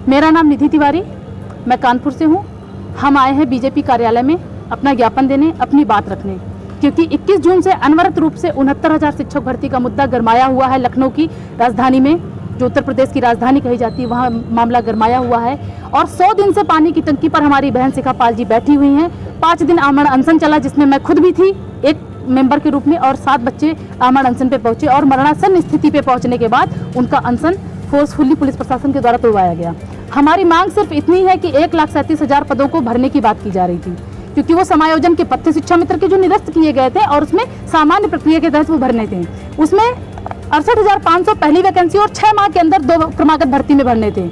मेरा नाम निधि तिवारी, मैं कानपुर से हूँ। हम आए हैं बीजेपी कार्यालय में अपना ज्ञापन देने, अपनी बात रखने, क्योंकि 21 जून से अनवरत रूप से 69,000 शिक्षक भर्ती का मुद्दा गरमाया हुआ है। लखनऊ की राजधानी में, जो उत्तर प्रदेश की राजधानी कही जाती है, वहाँ मामला गरमाया हुआ है। और 100 दिन से पानी की टंकी पर हमारी बहन शिखा पाल जी बैठी हुई हैं। 5 दिन आमरण अनशन चला, जिसमें मैं खुद भी थी एक मेंबर के रूप में, और 7 बच्चे आमरण अनशन पे पहुंचे और मरणासन स्थिति पे पहुंचने के बाद उनका अनशन फोर्सफुली पुलिस प्रशासन के द्वारा तोड़वाया गया। हमारी मांग सिर्फ इतनी है कि 1,37,000 पदों को भरने की बात की जा रही थी, क्योंकि वो समायोजन के पद थे शिक्षा मित्र के जो निरस्त किए गए थे और उसमें सामान्य प्रक्रिया के तहत वो भरने थे। उसमें 68,500 पहली वैकेंसी और 6 माह के अंदर 2 क्रमागत भर्ती में भरने थे,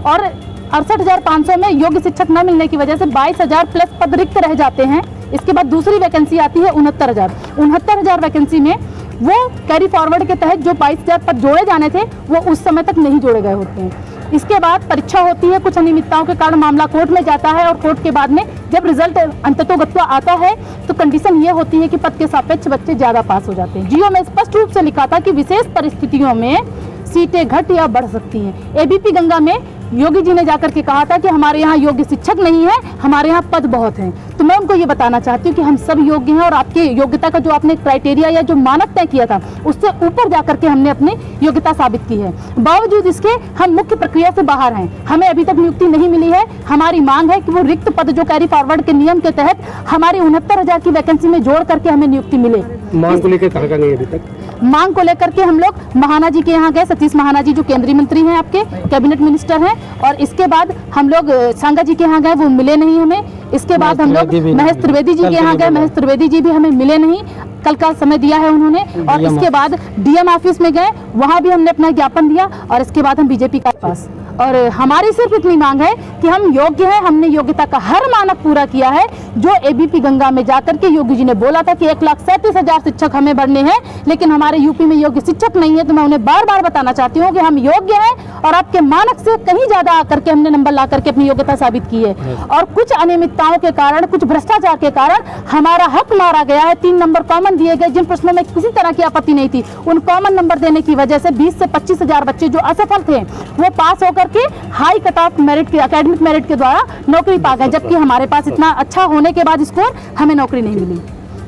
और 68,500 में योग्य शिक्षक न मिलने की वजह से 22,000 प्लस पद रिक्त रह जाते हैं। इसके बाद दूसरी वैकेंसी आती है 69,000 वैकेंसी में वो कैरी फॉरवर्ड के तहत जो 22,000 पद जोड़े जाने थे वो उस समय तक नहीं जोड़े गए होते हैं। इसके बाद परीक्षा होती है, कुछ अनियमितताओं के कारण मामला कोर्ट में जाता है, और कोर्ट के बाद में जब रिजल्ट अंततोगत्वा आता है तो कंडीशन ये होती है कि पद के सापेक्ष बच्चे ज़्यादा पास हो जाते हैं। जियो में स्पष्ट रूप से लिखा था कि विशेष परिस्थितियों में सीटें घट या बढ़ सकती हैं। एबीपी गंगा में योगी जी ने जाकर के कहा था कि हमारे यहाँ योग्य शिक्षक नहीं है, हमारे यहाँ पद बहुत हैं। तो मैं उनको ये बताना चाहती हूँ कि हम सब योग्य हैं, और आपके योग्यता का जो आपने क्राइटेरिया या जो मानक तय किया था उससे ऊपर जाकर के हमने अपनी योग्यता साबित की है। बावजूद इसके हम मुख्य प्रक्रिया से बाहर हैं, हमें अभी तक नियुक्ति नहीं मिली है। हमारी मांग है कि वो रिक्त पद जो कैरी फॉरवर्ड के नियम के तहत हमारी 69,000 की वैकेंसी में जोड़ करके हमें नियुक्ति मिले। मांग को लेकर कहा गया अभी तक? मांग को लेकर के हम लोग महाना जी के यहाँ गए, सतीश महाना जी जो केंद्रीय मंत्री हैं, आपके कैबिनेट मिनिस्टर हैं, और इसके बाद हम लोग सांगा जी के यहाँ गए, वो मिले नहीं हमें। इसके बाद हम लोग महेश त्रिवेदी जी के यहाँ गए, महेश त्रिवेदी जी भी हमें मिले नहीं, कल का समय दिया है उन्होंने। और इसके बाद डीएम ऑफिस में गए, वहाँ भी हमने अपना ज्ञापन दिया, और इसके बाद हम बीजेपी के पास। और हमारी सिर्फ इतनी मांग है कि हम योग्य हैं, हमने योग्यता का हर मानक पूरा किया है जो एबीपी गंगा में जाकर के योगी जी ने बोला था कि 1,37,000 शिक्षक हमें भरने हैं, लेकिन हमारे यूपी में योग्य शिक्षक नहीं है। तो मैं उन्हें बार बार बताना चाहती हूँ कि हम योग्य हैं, और आपके मानक से कहीं ज्यादा आकर के हमने नंबर ला करके अपनी योग्यता साबित की है। और कुछ अनियमितताओं के कारण, कुछ भ्रष्टाचार के कारण हमारा हक मारा गया है। 3 नंबर कॉमन दिए गए, जिन प्रश्नों में किसी तरह की आपत्ति नहीं थी, उन कॉमन नंबर देने की वजह से 20 से 25,000 बच्चे जो असफल थे वो पास होकर के हाई कट ऑफ मेरिट के, एकेडमिक मेरिट के द्वारा नौकरी पा गए, जबकि हमारे पास इतना अच्छा होने के बाद स्कोर हमें नौकरी नहीं मिली।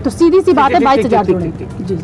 तो सीधी सी बात है, 22,000 जोड़े। जी।